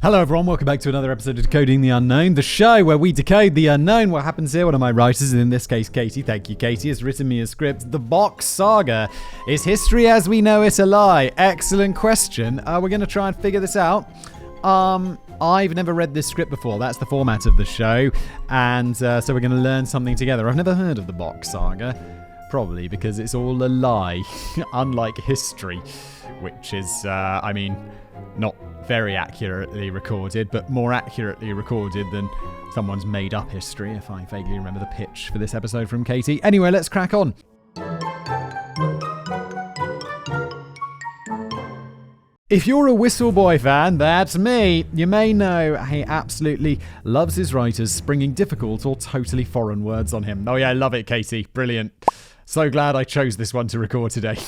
Hello everyone, welcome back to another episode of Decoding the Unknown, the show where we decode the unknown. What happens here? One of my writers, and in this case Katie, thank you Katie, has written me a script. The Bock Saga. Is history as we know it a lie? Excellent question. We're going to try and figure this out. I've never read this script before. That's the format of the show. And so we're going to learn something together. I've never heard of the Bock Saga. Probably because it's all a lie. Unlike history, which is, not very accurately recorded, but more accurately recorded than someone's made up history, if I vaguely remember the pitch for this episode from Katie. Anyway, let's crack on. If you're a Whistleboy fan, that's me. You may know he absolutely loves his writers springing difficult or totally foreign words on him. Oh yeah, I love it, Katie. Brilliant. So glad I chose this one to record today.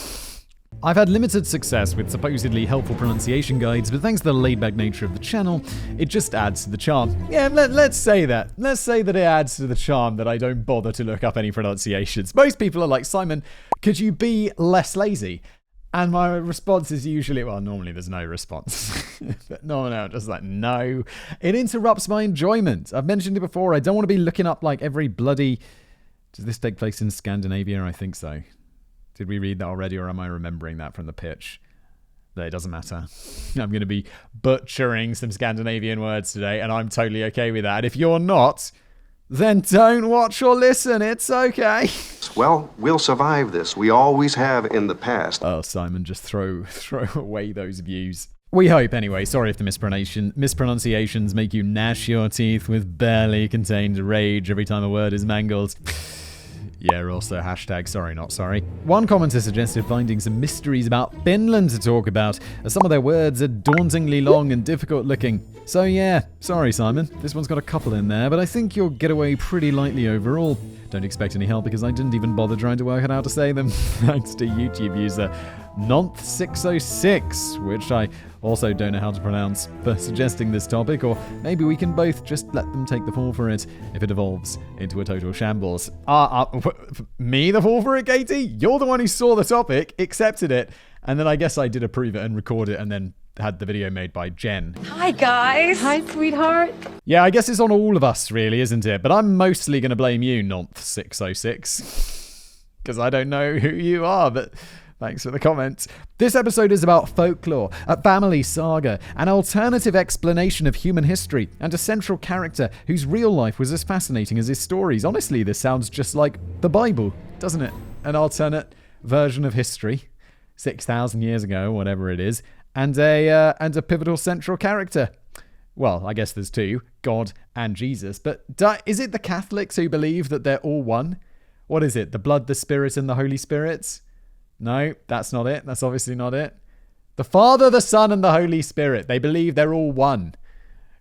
I've had limited success with supposedly helpful pronunciation guides, but thanks to the laid-back nature of the channel, it just adds to the charm. Yeah, let's say that. Let's say that it adds to the charm that I don't bother to look up any pronunciations. Most people are like, Simon, could you be less lazy? And my response is usually, well, normally there's no response. But no, I'm just like, no. It interrupts my enjoyment. I've mentioned it before. I don't want to be looking up like every bloody... Does this take place in Scandinavia? I think so. Did we read that already, or am I remembering that from the pitch? It doesn't matter. I'm going to be butchering some Scandinavian words today, and I'm totally okay with that. If you're not, then don't watch or listen. It's okay. Well, we'll survive this. We always have in the past. Oh, Simon, just throw away those views. We hope, anyway. Sorry if the mispronunciations make you gnash your teeth with barely contained rage every time a word is mangled. Yeah, also hashtag sorry not sorry. One commenter suggested finding some mysteries about Finland to talk about, as some of their words are dauntingly long and difficult looking. So yeah, sorry Simon, this one's got a couple in there, but I think you'll get away pretty lightly overall. Don't expect any help because I didn't even bother trying to work out how to say them, thanks to YouTube user Nonth606, which I also don't know how to pronounce, for suggesting this topic, or maybe we can both just let them take the fall for it if it evolves into a total shambles. Me the fall for it, Katie? You're the one who saw the topic, accepted it, and then I guess I did approve it and record it and then had the video made by Jen. Hi guys. Hi sweetheart. Yeah, I guess it's on all of us really, isn't it? But I'm mostly going to blame you, Nonth606, because I don't know who you are, but... Thanks for the comment. This episode is about folklore, a family saga, an alternative explanation of human history, and a central character whose real life was as fascinating as his stories. Honestly, this sounds just like the Bible, doesn't it? An alternate version of history, 6,000 years ago, whatever it is, and a pivotal central character. Well, I guess there's two, God and Jesus, but is it the Catholics who believe that they're all one? What is it, the blood, the spirit, and the Holy Spirit? No, that's not it. That's obviously not it. The Father, the Son, and the Holy Spirit. They believe they're all one,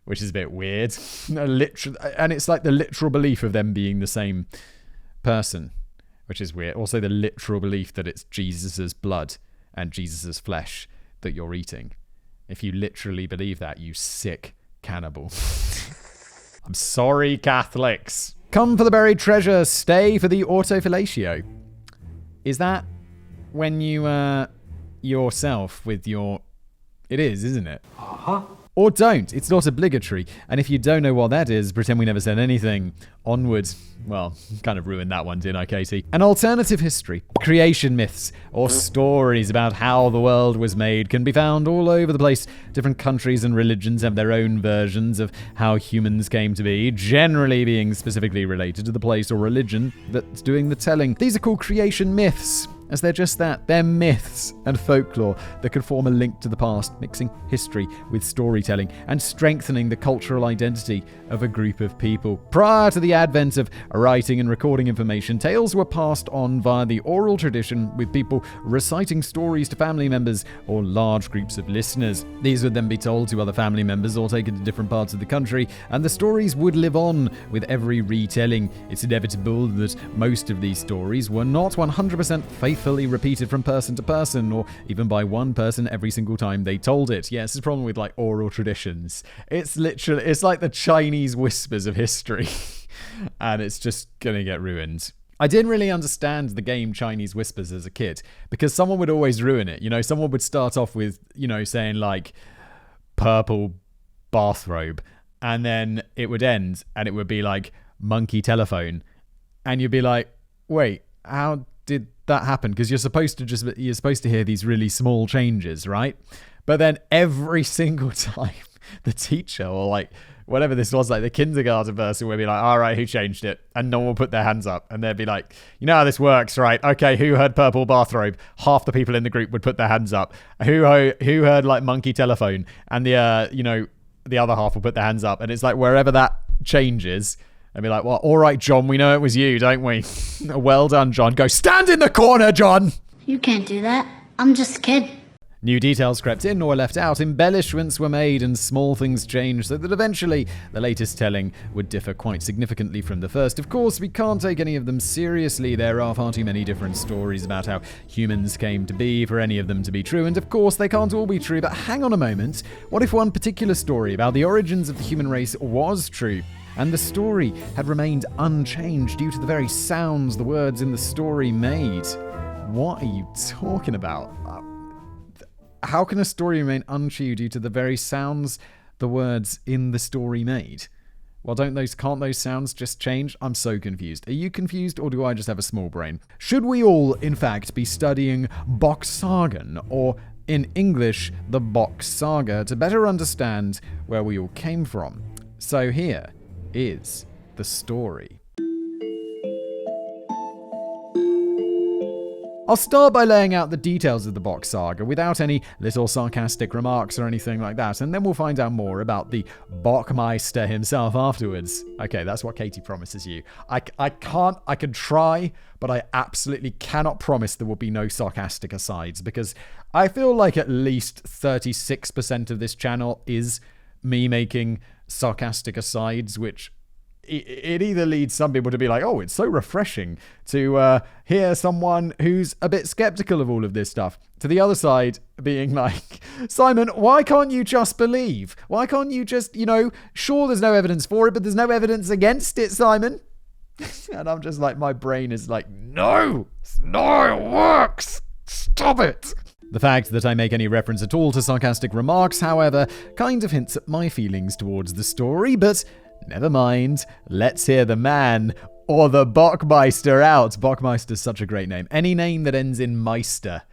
which is a bit weird. And it's like the literal belief of them being the same person, which is weird. Also, the literal belief that it's Jesus's blood and Jesus's flesh that you're eating. If you literally believe that, you sick cannibal. I'm sorry, Catholics. Come for the buried treasure. Stay for the autofellatio. Is that... when you, yourself with your... It is, isn't it? Uh-huh. Or don't. It's not obligatory. And if you don't know what that is, pretend we never said anything. Onwards. Well, kind of ruined that one, didn't I, Katie? An alternative history, creation myths, or stories about how the world was made can be found all over the place. Different countries and religions have their own versions of how humans came to be, generally being specifically related to the place or religion that's doing the telling. These are called creation myths, as they're just that. They're myths and folklore that can form a link to the past, mixing history with storytelling and strengthening the cultural identity of a group of people. Prior to the advent of writing and recording information, tales were passed on via the oral tradition, with people reciting stories to family members or large groups of listeners. These would then be told to other family members or taken to different parts of the country, and the stories would live on with every retelling. It's inevitable that most of these stories were not 100% faithfully repeated from person to person, or even by one person every single time they told it. Yeah, it's the problem with like oral traditions. It's like the Chinese whispers of history. And it's just gonna get ruined. I didn't really understand the game Chinese Whispers as a kid, because someone would always ruin it. You know, someone would start off with, you know, saying like purple bathrobe, and then it would end and it would be like monkey telephone, and you'd be like, wait, how did that happen? Because you're supposed to hear these really small changes, right? But then every single time the teacher, or like whatever this was, like the kindergarten person, would be like, all right, who changed it? And no one would put their hands up, and they'd be like, you know how this works, right? Okay, who heard purple bathrobe? Half the people in the group would put their hands up. Who heard like monkey telephone? And the other half will put their hands up. And it's like, wherever that changes, and be like, well, all right, John, we know it was you, don't we? Well done, John. Go stand in the corner, John. You can't do that. I'm just a kid. New details crept in or were left out, embellishments were made, and small things changed, so that eventually the latest telling would differ quite significantly from the first. Of course, we can't take any of them seriously. There are far too many different stories about how humans came to be for any of them to be true, and of course they can't all be true. But hang on a moment, what if one particular story about the origins of the human race was true, and the story had remained unchanged due to the very sounds the words in the story made? What are you talking about? How can a story remain untrue due to the very sounds the words in the story made? Well, can't those sounds just change? I'm so confused. Are you confused, or do I just have a small brain? Should we all, in fact, be studying Bock Saga, or in English, the Bock Saga, to better understand where we all came from? So here is the story. I'll start by laying out the details of the Bock Saga without any little sarcastic remarks or anything like that, and then we'll find out more about the Bockmeister himself afterwards. Okay, that's what Katie promises you. I can try, but I absolutely cannot promise there will be no sarcastic asides, because I feel like at least 36% of this channel is me making sarcastic asides, which it either leads some people to be like, oh, it's so refreshing to hear someone who's a bit skeptical of all of this stuff, to the other side being like, Simon, why can't you just believe? Why can't you just, sure, there's no evidence for it, but there's no evidence against it, Simon. And I'm just like, my brain is like, no, it works. Stop it. The fact that I make any reference at all to sarcastic remarks, however, kind of hints at my feelings towards the story, but never mind, let's hear the man, or the Bockmeister, out. Bockmeister's such a great name. Any name that ends in Meister,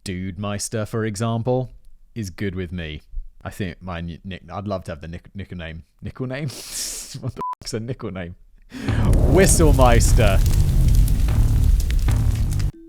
Dude Meister, for example, is good with me. I think I'd love to have the nickel name. Nickel name? What the fuck's a nickel name? Whistlemeister.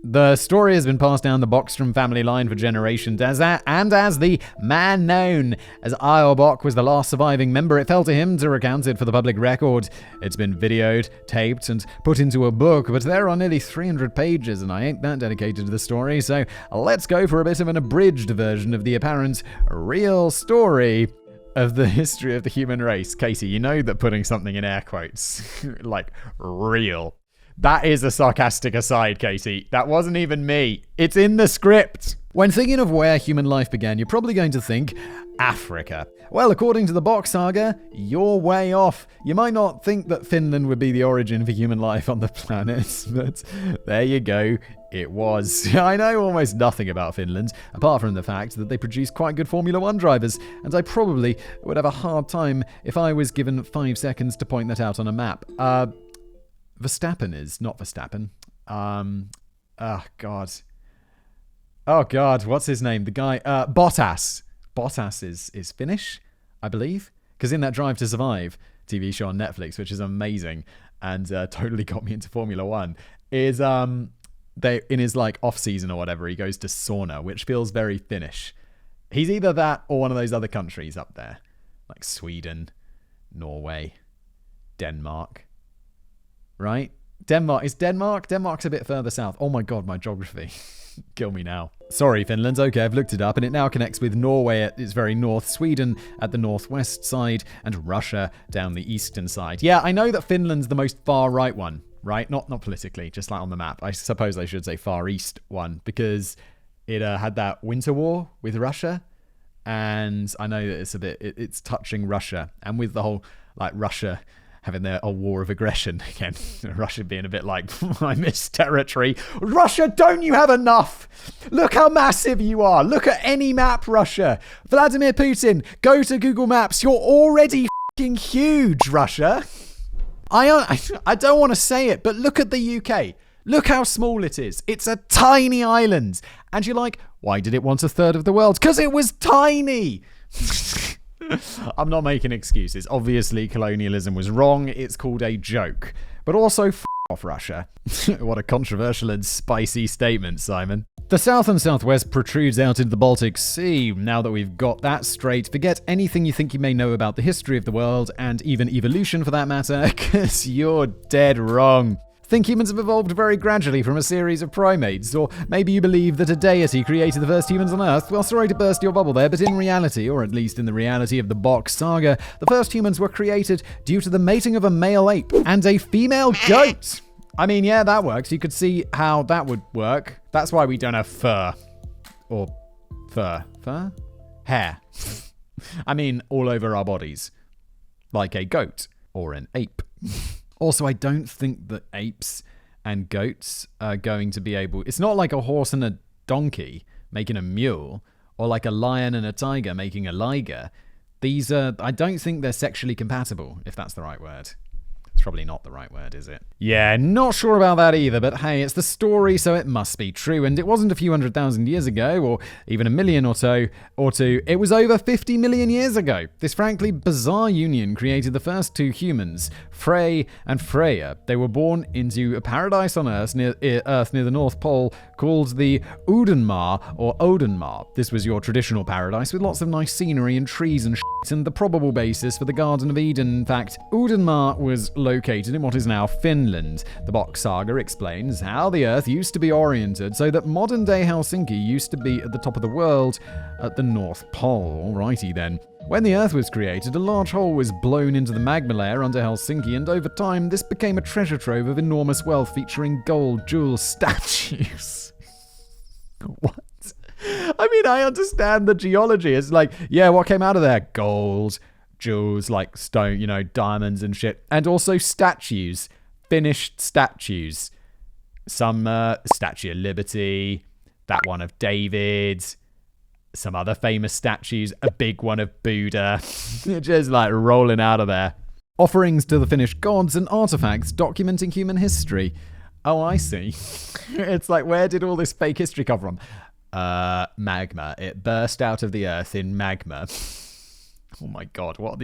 The story has been passed down the Bockstrom family line for generations, as the man known as Ior Bock was the last surviving member, it fell to him to recount it for the public record. It's been videoed, taped, and put into a book, but there are nearly 300 pages, and I ain't that dedicated to the story, so let's go for a bit of an abridged version of the apparent real story of the history of the human race. Katie, you know that putting something in air quotes, like real, that is a sarcastic aside, Katie. That wasn't even me. It's in the script. When thinking of where human life began, you're probably going to think Africa. Well, according to the Bock Saga, you're way off. You might not think that Finland would be the origin for human life on the planet, but there you go. It was. I know almost nothing about Finland, apart from the fact that they produce quite good Formula 1 drivers, and I probably would have a hard time if I was given 5 seconds to point that out on a map. Verstappen is not Verstappen. Oh God, what's his name? The guy, Bottas. Bottas is Finnish, I believe, because in that Drive to Survive TV show on Netflix, which is amazing and totally got me into Formula 1, is they in his like off season or whatever, he goes to sauna, which feels very Finnish. He's either that or one of those other countries up there, like Sweden, Norway, Denmark. Right? Denmark's a bit further south. Oh my God, my geography. Kill me now. Sorry, Finland. Okay, I've looked it up, and it now connects with Norway at its very north, Sweden at the northwest side, and Russia down the eastern side. Yeah, I know that Finland's the most far right one, right? Not politically, just like on the map. I suppose I should say far east one, because it had that winter war with Russia, and I know that it's touching Russia, and with the whole like Russia having a war of aggression. Again, Russia being a bit like, I miss territory. Russia, don't you have enough? Look how massive you are. Look at any map, Russia. Vladimir Putin, go to Google Maps. You're already f***ing huge, Russia. I don't want to say it, but look at the UK. Look how small it is. It's a tiny island. And you're like, why did it want a third of the world? Because it was tiny. I'm not making excuses. Obviously, colonialism was wrong. It's called a joke. But also, f*** off Russia. What a controversial and spicy statement, Simon. The south and southwest protrudes out into the Baltic Sea. Now that we've got that straight, forget anything you think you may know about the history of the world, and even evolution for that matter, because you're dead wrong. Think humans have evolved very gradually from a series of primates, or maybe you believe that a deity created the first humans on Earth. Well, sorry to burst your bubble there, but in reality, or at least in the reality of the Bock Saga, the first humans were created due to the mating of a male ape and a female goat. I mean, yeah, that works. You could see how that would work. That's why we don't have fur. Or fur? Hair. I mean, all over our bodies. Like a goat or an ape. Also, I don't think that apes and goats are going to be able... It's not like a horse and a donkey making a mule, or like a lion and a tiger making a liger. These are... I don't think they're sexually compatible, if that's the right word. It's probably not the right word, is it? Yeah, not sure about that either, but hey, it's the story, so it must be true. And it wasn't a few 100,000 years ago, or even a million or two. It was over 50 million years ago. This frankly bizarre union created the first two humans, Frey and Freya. They were born into a paradise on Earth near the North Pole called the Udenmar or Odenmar. This was your traditional paradise with lots of nice scenery and trees and shit, and the probable basis for the Garden of Eden. In fact, Udenmar was located in what is now Finland. The Bock Saga explains how the Earth used to be oriented so that modern-day Helsinki used to be at the top of the world at the North Pole. Alrighty then. When the Earth was created, a large hole was blown into the magma layer under Helsinki, and over time, this became a treasure trove of enormous wealth featuring gold, jewels, statues. What? I mean, I understand the geology. It's like, yeah, what came out of there? Gold, jewels, like stone, diamonds and shit. And also statues. Finished statues. Some Statue of Liberty, that one of David, some other famous statues, a big one of Buddha. Just like rolling out of there. Offerings to the Finnish gods and artifacts documenting human history. Oh, I see. It's like, where did all this fake history come from? Magma. It burst out of the earth in magma. Oh my god, what?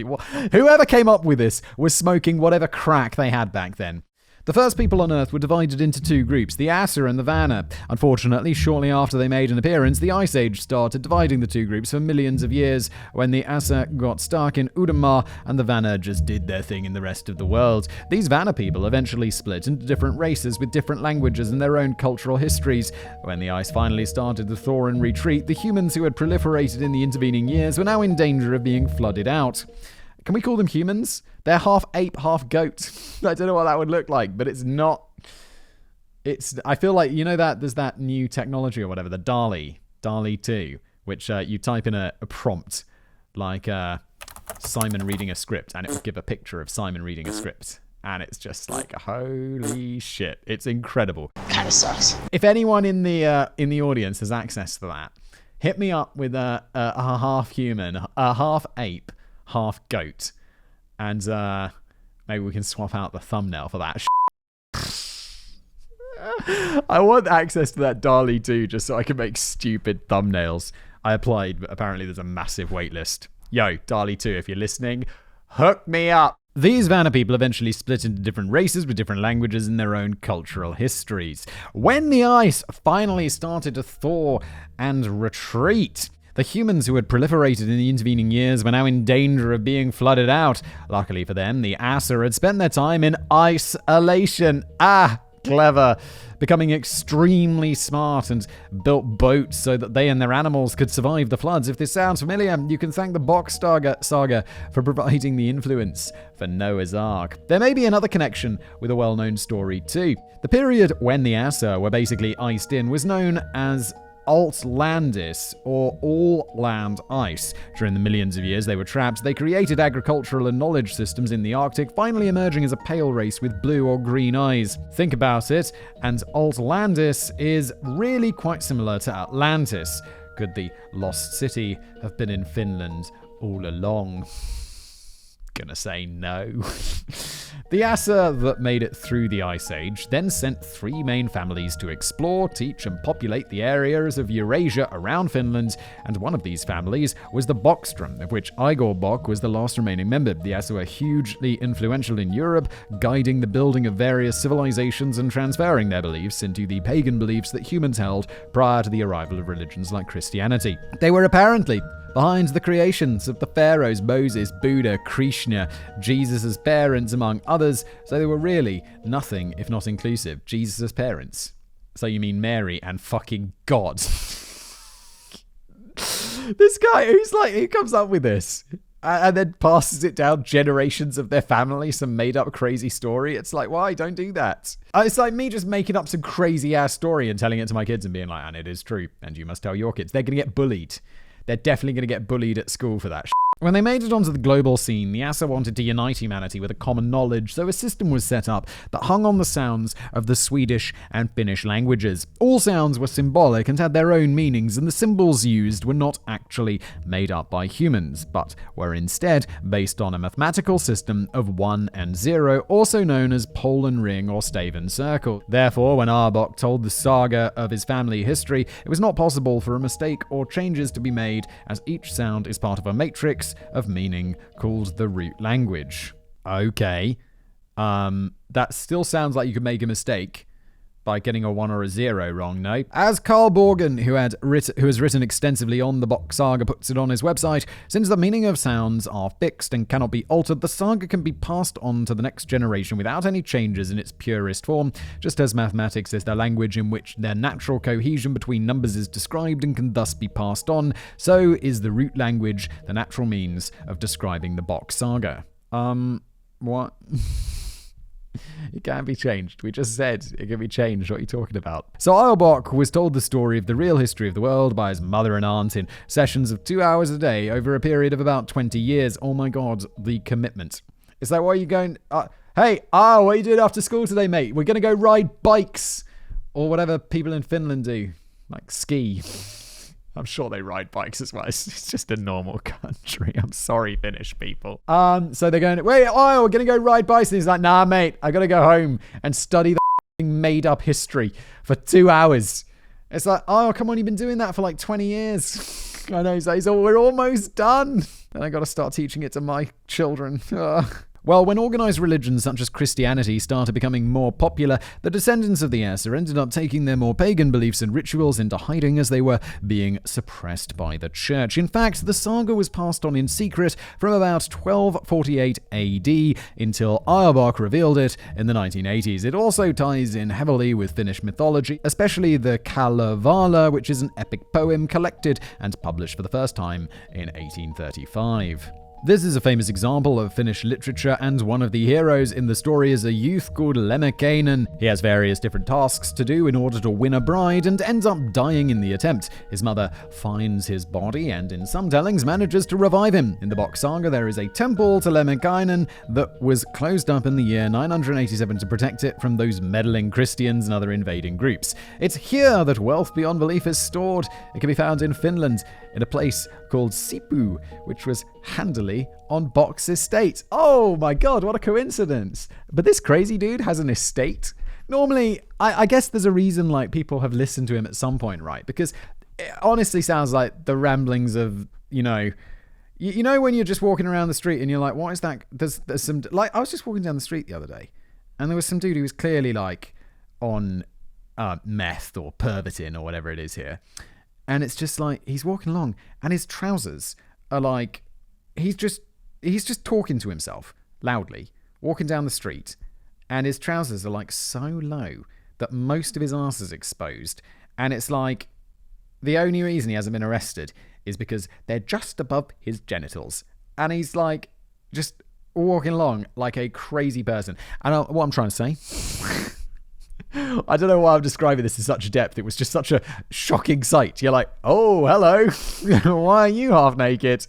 Whoever came up with this was smoking whatever crack they had back then. The first people on Earth were divided into two groups, the Assa and the Vanna. Unfortunately, shortly after they made an appearance, the Ice Age started dividing the two groups for millions of years, when the Assa got stuck in Udenmar and the Vanna just did their thing in the rest of the world. These Vanna people eventually split into different races with different languages and their own cultural histories. When the ice finally started to thaw and retreat, the humans who had proliferated in the intervening years were now in danger of being flooded out. Can we call them humans? They're half ape, half goat. I don't know what that would look like, but it's not. I feel like, that there's that new technology or whatever, the DALL-E 2, which you type in a prompt, like Simon reading a script, and it will give a picture of Simon reading a script. And it's just like, holy shit. It's incredible. Kind of sucks. If anyone in the audience has access to that, hit me up with a half human, a half ape, half goat, and maybe we can swap out the thumbnail for that. I want access to that DALL-E 2 just so I can make stupid thumbnails. I applied, but apparently there's a massive wait list. Yo, DALL-E 2, if you're listening, hook me up. These Vanna people eventually split into different races with different languages and their own cultural histories. When the ice finally started to thaw and retreat, the humans who had proliferated in the intervening years were now in danger of being flooded out. Luckily for them, the Assa had spent their time in isolation. Clever. Becoming extremely smart and built boats so that they and their animals could survive the floods. If this sounds familiar, you can thank the Bock Saga for providing the influence for Noah's Ark. There may be another connection with a well-known story too. The period when the Assa were basically iced in was known as Altlandis, or all land ice. During the millions of years they were trapped, they created agricultural and knowledge systems in the Arctic, finally emerging as a pale race with blue or green eyes. Think about it, and Altlandis is really quite similar to Atlantis. Could the lost city have been in Finland all along? Gonna say no. The Assa that made it through the Ice Age then sent 3 main families to explore, teach, and populate the areas of Eurasia around Finland, and one of these families was the Bockstrom, of which Ior Bock was the last remaining member. The Assa were hugely influential in Europe, guiding the building of various civilizations and transferring their beliefs into the pagan beliefs that humans held prior to the arrival of religions like Christianity. They were apparently behind the creations of the pharaohs Moses, Buddha, Krishna, Jesus' parents, among others, so they were really nothing if not inclusive. Jesus' parents. So you mean Mary and fucking God. This guy who comes up with this and then passes it down generations of their family, some made up crazy story. It's like, why? Don't do that. It's like me just making up some crazy ass story and telling it to my kids and being like, and it is true, and you must tell your kids. They're going to get bullied. They're definitely going to get bullied at school for that shit. When they made it onto the global scene, the Assa wanted to unite humanity with a common knowledge, so a system was set up that hung on the sounds of the Swedish and Finnish languages. All sounds were symbolic and had their own meanings, and the symbols used were not actually made up by humans, but were instead based on a mathematical system of 1 and 0, also known as pole and ring or stave and circle. Therefore, when Ior Bock told the saga of his family history, it was not possible for a mistake or changes to be made, as each sound is part of a matrix of meaning called the root language. Okay. That still sounds like you could make a mistake by getting a 1 or a 0 wrong, no? As Carl Borgen, who has written extensively on the Bock Saga, puts it on his website, since the meaning of sounds are fixed and cannot be altered, the saga can be passed on to the next generation without any changes in its purest form, just as mathematics is the language in which their natural cohesion between numbers is described and can thus be passed on, so is the root language the natural means of describing the Bock Saga. What? It can't be changed. We just said it can be changed. What are you talking about? So Ior Bock was told the story of the real history of the world by his mother and aunt in sessions of 2 hours a day over a period of about 20 years. Oh my God, the commitment. It's like, why are you going... hey, what are you doing after school today, mate? We're going to go ride bikes. Or whatever people in Finland do. Like ski. I'm sure they ride bikes as well. It's just a normal country. I'm sorry, Finnish people. So they're going, wait, we're going to go ride bikes. And he's like, nah, mate, I got to go home and study the made up history for 2 hours. It's like, come on, you've been doing that for like 20 years. I know, he's like, we're almost done. And I got to start teaching it to my children. Well, when organized religions such as Christianity started becoming more popular, the descendants of the Assa ended up taking their more pagan beliefs and rituals into hiding as they were being suppressed by the church. In fact, the saga was passed on in secret from about 1248 AD until Ior Bock revealed it in the 1980s. It also ties in heavily with Finnish mythology, especially the Kalevala, which is an epic poem collected and published for the first time in 1835. This is a famous example of Finnish literature, and one of the heroes in the story is a youth called Lemminkainen. He has various different tasks to do in order to win a bride and ends up dying in the attempt. His mother finds his body and in some tellings manages to revive him. In the Bock Saga, there is a temple to Lemminkainen that was closed up in the year 987 to protect it from those meddling Christians and other invading groups. It's here that wealth beyond belief is stored. It can be found in Finland, in a place called Sipu, which was handily on Bock's estate. Oh my God, what a coincidence. But this crazy dude has an estate. Normally, I guess there's a reason like people have listened to him at some point, right? Because it honestly sounds like the ramblings of, you know when you're just walking around the street and you're like, what is that? There's some, like, I was just walking down the street the other day and there was some dude who was clearly like on meth or Pervitin or whatever it is here. And it's just like, he's walking along and his trousers are like, he's just talking to himself loudly, walking down the street. And his trousers are like so low that most of his ass is exposed. And it's like, the only reason he hasn't been arrested is because they're just above his genitals. And he's like, just walking along like a crazy person. And what I'm trying to say, I don't know why I'm describing this in such depth. It was just such a shocking sight. You're like, oh, hello. Why are you half naked?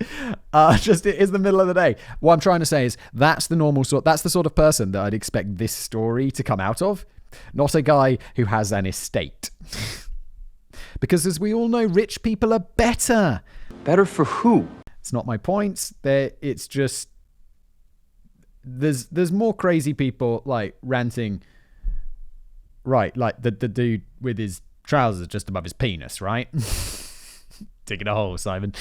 Just it is the middle of the day. What I'm trying to say is that's the sort of person that I'd expect this story to come out of. Not a guy who has an estate. Because as we all know, rich people are better. Better for who? It's not my point. It's just there's more crazy people like ranting. Right, like the dude with his trousers just above his penis, right? Digging a hole, Simon.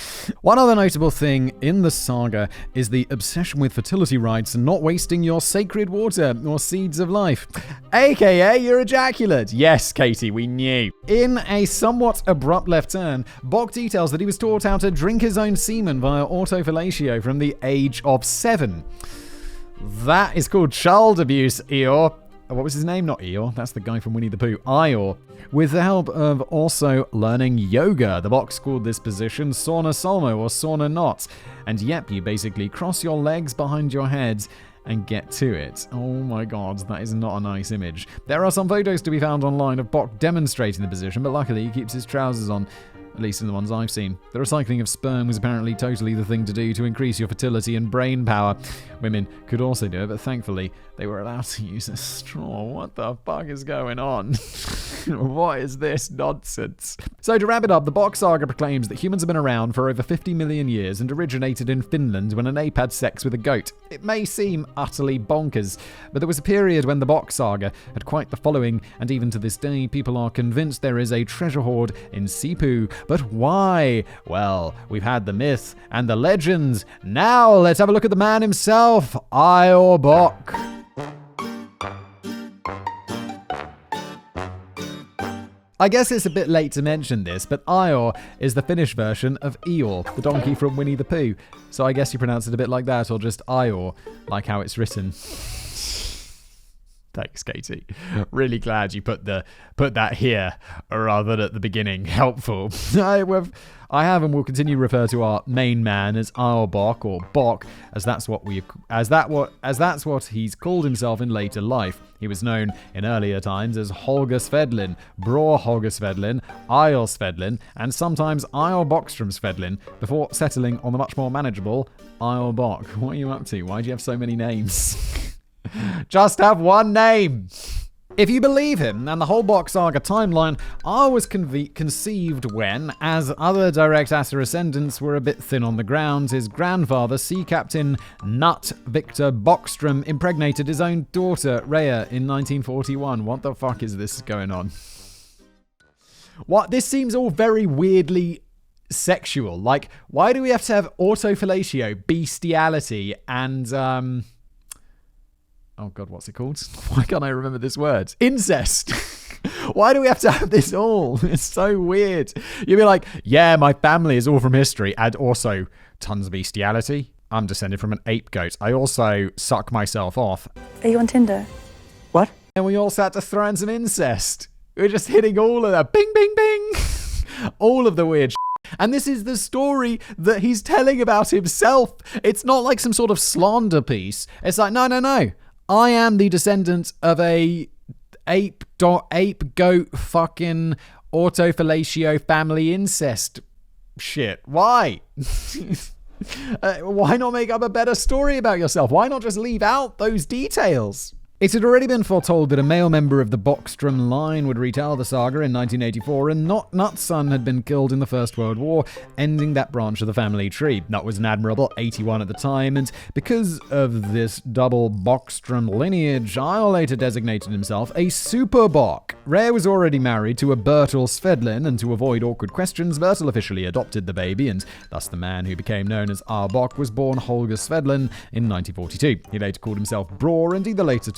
One other notable thing in the saga is the obsession with fertility rites and not wasting your sacred water or seeds of life. AKA your ejaculate. Yes, Katie, we knew. In a somewhat abrupt left turn, Bock details that he was taught how to drink his own semen via autofellatio from the age of 7. That is called child abuse, Ior. What was his name? Not Eeyore. That's the guy from Winnie the Pooh. Ior. With the help of also learning yoga. The Bocks called this position sauna solmo or sauna knot. And yep, you basically cross your legs behind your head and get to it. Oh my god, that is not a nice image. There are some photos to be found online of Bock demonstrating the position, but luckily he keeps his trousers on. At least in the ones I've seen. The recycling of sperm was apparently totally the thing to do to increase your fertility and brain power. Women could also do it, but thankfully they were allowed to use a straw. What the fuck is going on? What is this nonsense? So to wrap it up, the Bock Saga proclaims that humans have been around for over 50 million years and originated in Finland when an ape had sex with a goat. It may seem utterly bonkers, but there was a period when the Bock Saga had quite the following, and even to this day, people are convinced there is a treasure hoard in Sipu. But why? Well, we've had the myth and the legends. Now let's have a look at the man himself, Ior Bock. I guess it's a bit late to mention this, but Ior is the Finnish version of Eeyore, the donkey from Winnie the Pooh. So I guess you pronounce it a bit like that, or just Ior, like how it's written. Thanks, Katie. Really glad you put that here rather than at the beginning. Helpful. I have and will continue to refer to our main man as Ior Bock or Bock, as that's what he's called himself in later life. He was known in earlier times as Holger Svedlin, Bror Holger Svedlin, Ior Svedlin, and sometimes Ior Bockstrom Svedlin, before settling on the much more manageable Ior Bock. What are you up to? Why do you have so many names? Just have one name. If you believe him and the whole Bock Saga timeline, I was conceived when, as other direct Assa ascendants were a bit thin on the ground, his grandfather, Sea Captain Nut Victor Bockstrom, impregnated his own daughter, Rhea, in 1941. What the fuck is this going on? What? This seems all very weirdly sexual. Like, why do we have to have autofellatio, bestiality, and, oh god, what's it called? Why can't I remember this word? Incest. Why do we have to have this all? It's so weird. You'd be like, yeah, my family is all from history and also tons of bestiality. I'm descended from an ape goat. I also suck myself off. Are you on Tinder? What? And we also had to throw in some incest. We're just hitting all of that. Bing, bing, bing. All of the weird And this is the story that he's telling about himself. It's not like some sort of slander piece. It's like, no. I am the descendant of a ape goat fucking autofellatio family incest shit. Why? Why not make up a better story about yourself? Why not just leave out those details? It had already been foretold that a male member of the Bockstrom line would retell the saga in 1984, and Nut's son had been killed in the First World War, ending that branch of the family tree. Nut was an admirable 81 at the time, and because of this double Bockstrom lineage, Ior later designated himself a Super Bock. Rhea was already married to a Bertil Svedlin, and to avoid awkward questions, Bertil officially adopted the baby, and thus the man who became known as Ior Bock was born Holger Svedlin in 1942. He later called himself Bror, and even later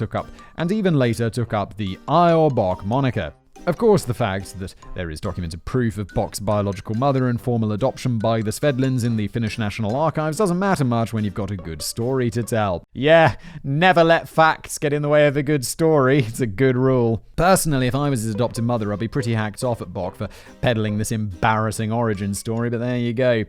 took up the Ior Bock moniker. Of course, the fact that there is documented proof of Bock's biological mother and formal adoption by the Svedlins in the Finnish National Archives doesn't matter much when you've got a good story to tell. Yeah, never let facts get in the way of a good story. It's a good rule. Personally, if I was his adopted mother, I'd be pretty hacked off at Bock for peddling this embarrassing origin story, but there you go.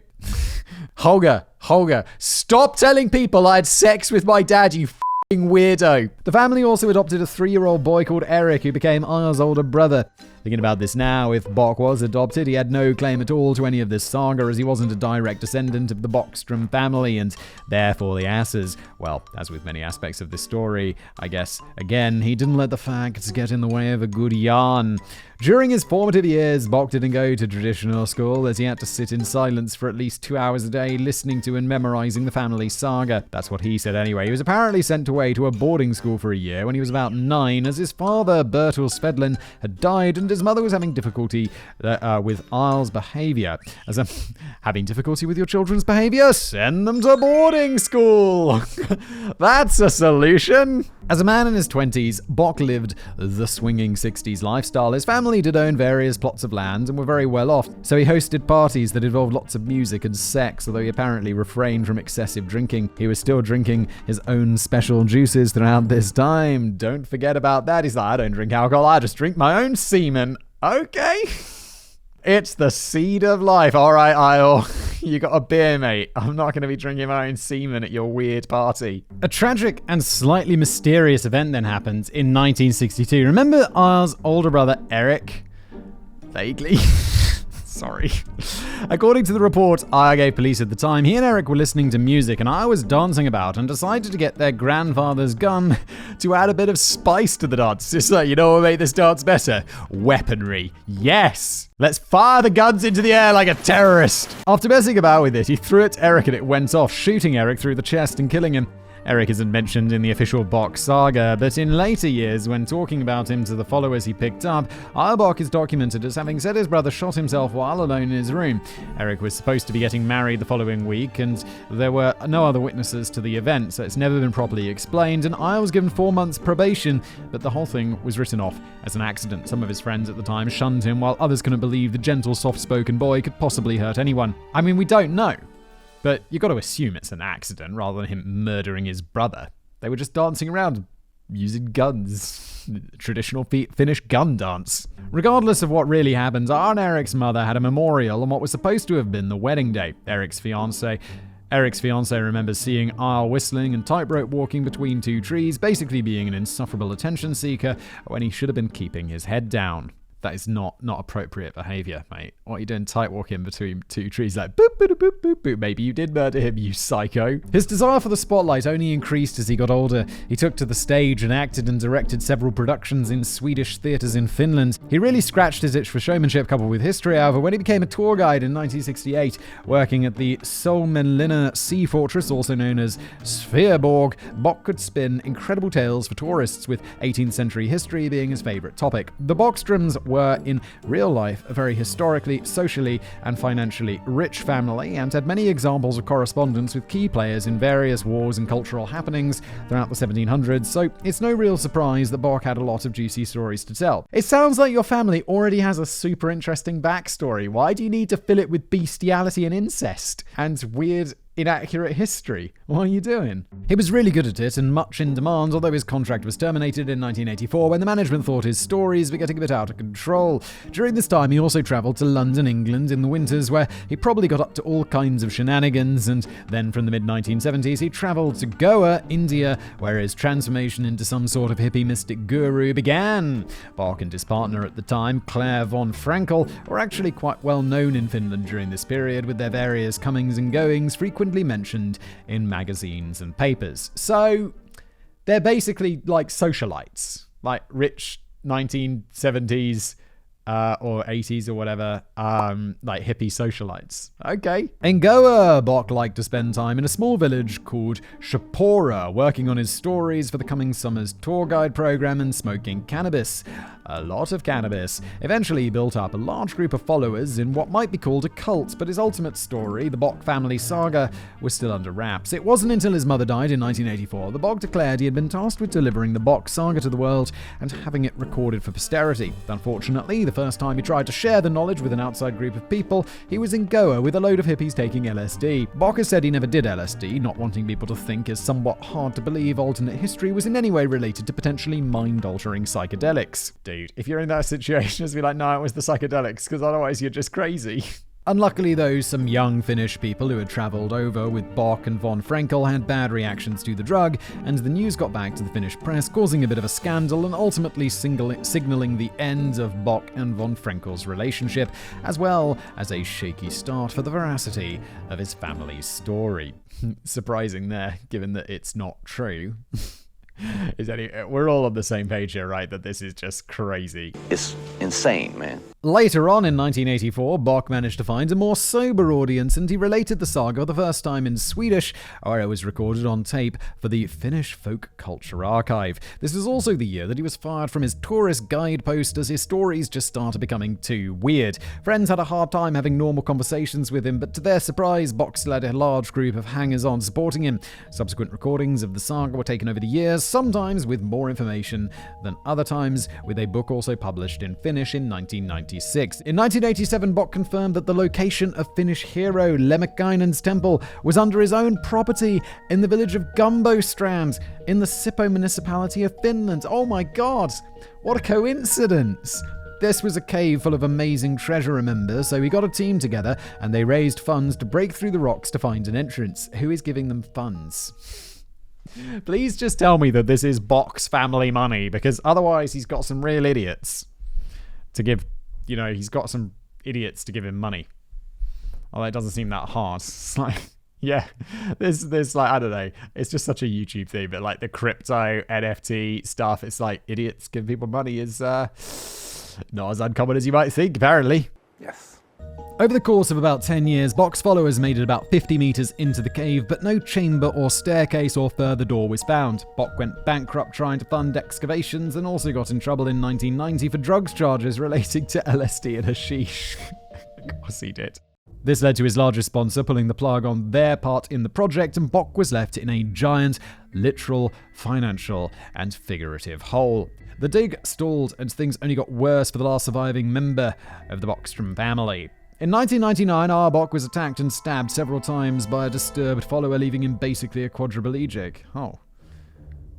Holger, stop telling people I had sex with my dad, you weirdo. The family also adopted a 3-year-old boy called Eric, who became Ior's older brother. Thinking about this now, if Bock was adopted, he had no claim at all to any of this saga, as he wasn't a direct descendant of the Bockstrom family, and therefore the Assas. Well, as with many aspects of this story, I guess, again, he didn't let the facts get in the way of a good yarn. During his formative years, Bock didn't go to traditional school, as he had to sit in silence for at least 2 hours a day, listening to and memorizing the family saga. That's what he said anyway. He was apparently sent away to a boarding school for a year when he was about 9, as his father, Bertil Svedlin, had died, and his mother was having difficulty with Ior's behavior. Having difficulty with your children's behavior? Send them to boarding school! That's a solution! As a man in his 20s, Bock lived the swinging 60s lifestyle. His family did own various plots of land and were very well off, so he hosted parties that involved lots of music and sex, although he apparently refrained from excessive drinking. He was still drinking his own special juices throughout this time. Don't forget about that. He's like, I don't drink alcohol, I just drink my own semen. Okay. It's the seed of life. All right, Ior, you got a beer, mate. I'm not going to be drinking my own semen at your weird party. A tragic and slightly mysterious event then happened in 1962. Remember Ior's older brother, Eric? Vaguely. Sorry. According to the report Ior gave police at the time, he and Eric were listening to music and Ior was dancing about and decided to get their grandfather's gun to add a bit of spice to the dance. Just like, you know what made this dance better? Weaponry. Yes! Let's fire the guns into the air like a terrorist! After messing about with it, he threw it at Eric and it went off, shooting Eric through the chest and killing him. Eric isn't mentioned in the official Bock Saga, but in later years, when talking about him to the followers he picked up, Ior Bock is documented as having said his brother shot himself while alone in his room. Eric was supposed to be getting married the following week, and there were no other witnesses to the event, so it's never been properly explained, and Ior was given 4 months probation, but the whole thing was written off as an accident. Some of his friends at the time shunned him, while others couldn't believe the gentle, soft-spoken boy could possibly hurt anyone. I mean, we don't know. But you got to assume it's an accident rather than him murdering his brother. They were just dancing around using guns. Traditional Finnish gun dance. Regardless of what really happened, Ior and Eric's mother had a memorial on what was supposed to have been the wedding day. Eric's fiancé remembers seeing Ior whistling and tightrope walking between 2 trees, basically being an insufferable attention seeker when he should have been keeping his head down. That is not appropriate behavior, mate. What are you doing tight walking between 2 trees like boop, boop, boop, boop, boop. Maybe you did murder him, you psycho. His desire for the spotlight only increased as he got older. He took to the stage and acted and directed several productions in Swedish theatres in Finland. He really scratched his itch for showmanship coupled with history, however, when he became a tour guide in 1968, working at the Solmenlinna Sea Fortress, also known as Sveaborg, Bock could spin incredible tales for tourists, with 18th century history being his favourite topic. The Bockstroms were, in real life, a very historically, socially, and financially rich family, and had many examples of correspondence with key players in various wars and cultural happenings throughout the 1700s, so it's no real surprise that Bock had a lot of juicy stories to tell. It sounds like your family already has a super interesting backstory. Why do you need to fill it with bestiality and incest and weird inaccurate history? What are you doing? He was really good at it and much in demand, although his contract was terminated in 1984 when the management thought his stories were getting a bit out of control. During this time, he also travelled to London, England in the winters, where he probably got up to all kinds of shenanigans, and then from the mid-1970s, he travelled to Goa, India, where his transformation into some sort of hippie mystic guru began. Bock and his partner at the time, Claire von Frankel, were actually quite well known in Finland during this period, with their various comings and goings frequently mentioned in magazines and papers. So they're basically like socialites, like rich 1970s or 80s or whatever, like hippie socialites. Okay. In Goa, Bock liked to spend time in a small village called Shapora, working on his stories for the coming summer's tour guide program and smoking cannabis. A lot of cannabis. Eventually, he built up a large group of followers in what might be called a cult, but his ultimate story, the Bock family saga, was still under wraps. It wasn't until his mother died in 1984 that Bock declared he had been tasked with delivering the Bock Saga to the world and having it recorded for posterity. Unfortunately, the first time he tried to share the knowledge with an outside group of people, he was in Goa with a load of hippies taking LSD. Bock has said he never did LSD, not wanting people to think his somewhat hard to believe alternate history was in any way related to potentially mind-altering psychedelics. Dude, if you're in that situation, just be like, no, it was the psychedelics, because otherwise you're just crazy. Unluckily though, some young Finnish people who had travelled over with Bock and von Frenkel had bad reactions to the drug, and the news got back to the Finnish press, causing a bit of a scandal and ultimately signalling the end of Bock and von Frenkel's relationship, as well as a shaky start for the veracity of his family's story. Surprising there, given that it's not true. We're all on the same page here, right? That this is just crazy. It's insane, man. Later on in 1984, Bock managed to find a more sober audience, and he related the saga the first time in Swedish, where it was recorded on tape for the Finnish Folk Culture Archive. This was also the year that he was fired from his tourist guide post, as his stories just started becoming too weird. Friends had a hard time having normal conversations with him, but to their surprise, Bock still had a large group of hangers-on supporting him. Subsequent recordings of the saga were taken over the years, sometimes with more information than other times, with a book also published in Finnish in 1996. In 1987, Bock confirmed that the location of Finnish hero Lemminkainen's temple was under his own property in the village of Gumbostrand in the Sippo municipality of Finland. Oh my god, what a coincidence! This was a cave full of amazing treasure, remember, so he got a team together and they raised funds to break through the rocks to find an entrance. Who is giving them funds? Please just tell me that this is Bock's family money, because otherwise he's got some real idiots to give, he's got some idiots to give him money. Although it doesn't seem that hard. It's like, yeah, there's like, I don't know, it's just such a YouTube thing, but like the crypto, NFT stuff, it's like idiots give people money is not as uncommon as you might think, apparently. Yes. Over the course of about 10 years, Bock's followers made it about 50 meters into the cave, but no chamber or staircase or further door was found. Bock went bankrupt trying to fund excavations and also got in trouble in 1990 for drugs charges relating to LSD and hashish. Of course he did. This led to his largest sponsor pulling the plug on their part in the project, and Bock was left in a giant, literal, financial, and figurative hole. The dig stalled, and things only got worse for the last surviving member of the Bockstrom family. In 1999, Ior Bock was attacked and stabbed several times by a disturbed follower, leaving him basically a quadriplegic. Oh.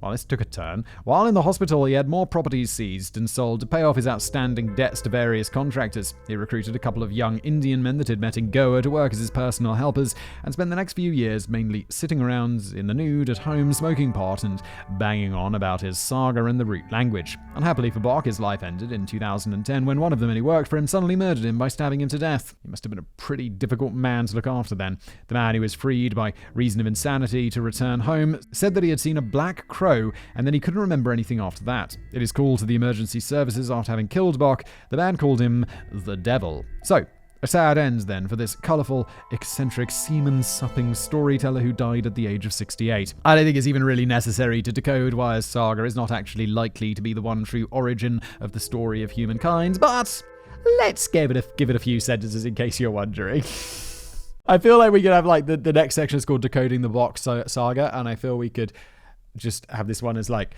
Well, this took a turn. While in the hospital, he had more properties seized and sold to pay off his outstanding debts to various contractors. He recruited a couple of young Indian men that he'd met in Goa to work as his personal helpers, and spent the next few years mainly sitting around in the nude at home, smoking pot and banging on about his saga and the root language. Unhappily for Bock, his life ended in 2010 when one of the men who worked for him suddenly murdered him by stabbing him to death. He must have been a pretty difficult man to look after then. The man, who was freed by reason of insanity to return home, said that he had seen a black crow, and then he couldn't remember anything after that. In his call to the emergency services after having killed Bock, the man called him the devil. So, a sad end then for this colourful, eccentric, semen-supping storyteller who died at the age of 68. I don't think it's even really necessary to decode why his saga is not actually likely to be the one true origin of the story of humankind, but let's give it a few sentences in case you're wondering. I feel like we could have like the next section is called Decoding the Bock Saga, and I feel we could just have this one as like,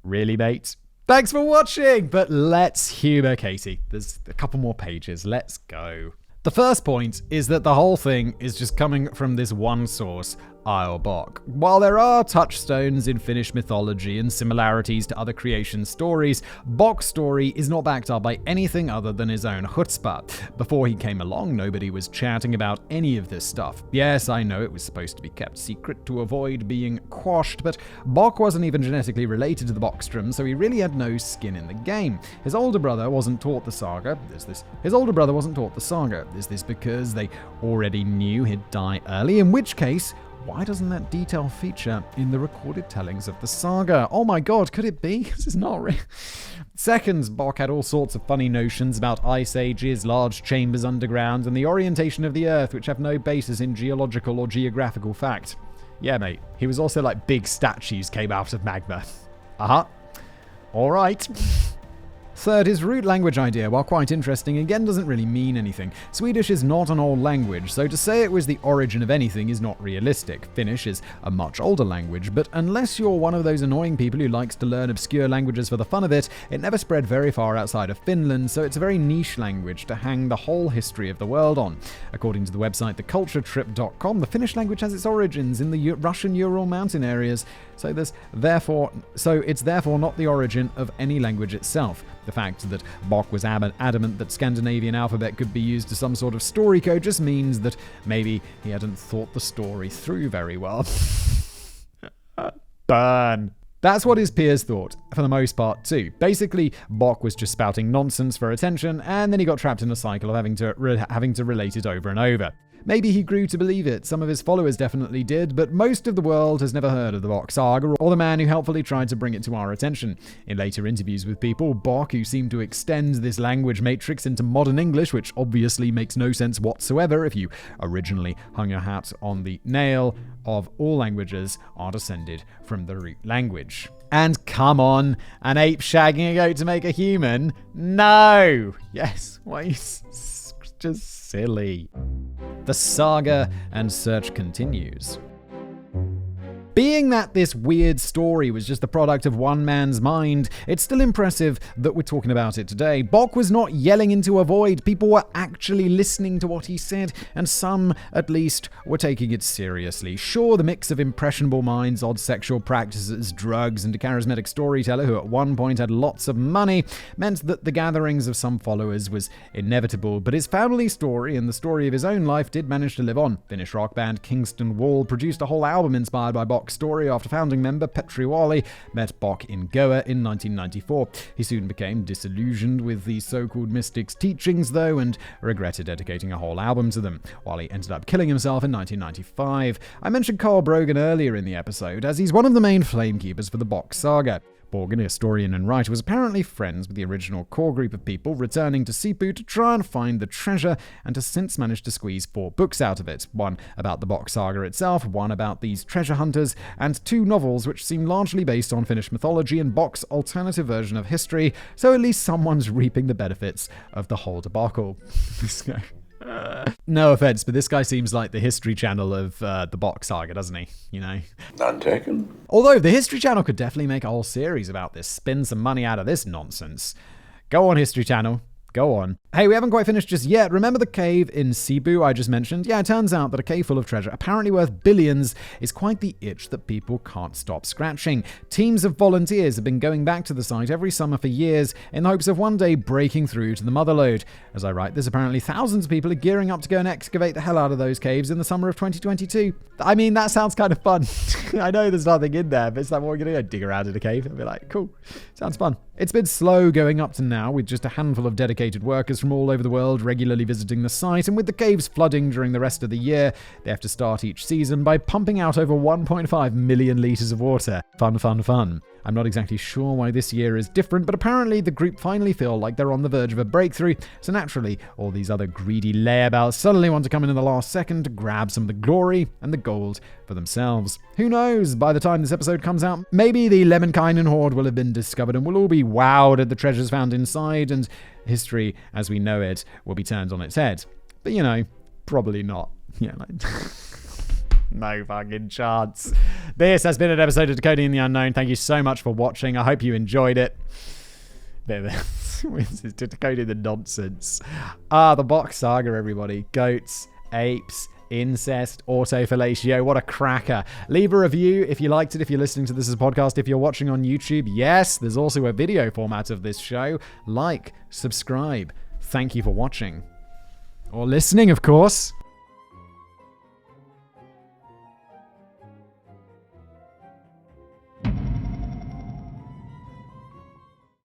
really, mate? Thanks for watching, but let's humour Katie. There's a couple more pages. Let's go. The first point is that the whole thing is just coming from this one source, Ior Bock. While there are touchstones in Finnish mythology and similarities to other creation stories, Bock's story is not backed up by anything other than his own chutzpah. Before he came along, nobody was chatting about any of this stuff. Yes, I know it was supposed to be kept secret to avoid being quashed, but Bock wasn't even genetically related to the Bockstrom, so he really had no skin in the game. His older brother wasn't taught the saga. Is this because they already knew he'd die early? In which case, why doesn't that detail feature in the recorded tellings of the saga? Oh my god, could it be? This is not real. Second, Bock had all sorts of funny notions about ice ages, large chambers underground, and the orientation of the Earth, which have no basis in geological or geographical fact. Yeah, mate. He was also like big statues came out of magma. All right. Third, his root language idea, while quite interesting, again doesn't really mean anything. Swedish is not an old language, so to say it was the origin of anything is not realistic. Finnish is a much older language, but unless you're one of those annoying people who likes to learn obscure languages for the fun of it, it never spread very far outside of Finland, so it's a very niche language to hang the whole history of the world on. According to the website theculturetrip.com, the Finnish language has its origins in the Russian Ural mountain areas, so it's therefore not the origin of any language itself. The The fact that Bock was adamant that Scandinavian alphabet could be used as some sort of story code just means that maybe he hadn't thought the story through very well. Burn. That's what his peers thought, for the most part, too. Basically, Bock was just spouting nonsense for attention, and then he got trapped in a cycle of having to relate it over and over. Maybe he grew to believe it. Some of his followers definitely did, but most of the world has never heard of the Bock Saga or the man who helpfully tried to bring it to our attention. In later interviews with people, Bock, who seemed to extend this language matrix into modern English, which obviously makes no sense whatsoever if you originally hung your hat on the nail of all languages are descended from the root language. And come on, an ape shagging a goat to make a human? No! Yes, why you just silly. The saga and search continues. Being that this weird story was just the product of one man's mind, it's still impressive that we're talking about it today. Bock was not yelling into a void. People were actually listening to what he said, and some, at least, were taking it seriously. Sure, the mix of impressionable minds, odd sexual practices, drugs, and a charismatic storyteller who at one point had lots of money meant that the gatherings of some followers was inevitable, but his family story and the story of his own life did manage to live on. Finnish rock band Kingston Wall produced a whole album inspired by Bock's story after founding member Petri Wali met Bock in Goa in 1994. He soon became disillusioned with the so-called mystics' teachings, though, and regretted dedicating a whole album to them. Wali ended up killing himself in 1995. I mentioned Carl Brogan earlier in the episode, as he's one of the main flamekeepers for the Bock Saga. Brogan, a historian and writer, was apparently friends with the original core group of people returning to Sipu to try and find the treasure, and has since managed to squeeze 4 books out of it. One about the Bock Saga itself, one about these treasure hunters, and 2 novels which seem largely based on Finnish mythology and Bock's alternative version of history, so at least someone's reaping the benefits of the whole debacle. This guy. No offense, but this guy seems like the History Channel of the Bock Saga, doesn't he? You know? None taken. Although the History Channel could definitely make a whole series about this, spin some money out of this nonsense. Go on, History Channel. Go on. Hey, we haven't quite finished just yet. Remember the cave in Cebu I just mentioned? Yeah, it turns out that a cave full of treasure, apparently worth billions, is quite the itch that people can't stop scratching. Teams of volunteers have been going back to the site every summer for years in the hopes of one day breaking through to the motherlode. As I write this, apparently thousands of people are gearing up to go and excavate the hell out of those caves in the summer of 2022. I mean, that sounds kind of fun. I know there's nothing in there, but it's like, what are we going to go dig around in a cave? I'd be like, cool. Sounds fun. It's been slow going up to now, with just a handful of dedicated workers from all over the world regularly visiting the site, and with the caves flooding during the rest of the year, they have to start each season by pumping out over 1.5 million litres of water. Fun, fun, fun. I'm not exactly sure why this year is different, but apparently the group finally feel like they're on the verge of a breakthrough, so naturally, all these other greedy layabouts suddenly want to come in the last second to grab some of the glory and the gold for themselves. Who knows, by the time this episode comes out, maybe the Lemminkainen hoard will have been discovered and we'll all be wowed at the treasures found inside, and history as we know it will be turned on its head. But you know, probably not. Yeah, like... No fucking chance. This has been an episode of Decoding the Unknown. Thank you so much for watching. I hope you enjoyed it. This is decoding the nonsense. The Bock Saga, everybody. Goats, apes, incest, autofellatio. What a cracker. Leave a review if you liked it, if you're listening to this as a podcast, if you're watching on YouTube. Yes, there's also a video format of this show. Like, subscribe. Thank you for watching. Or listening, of course.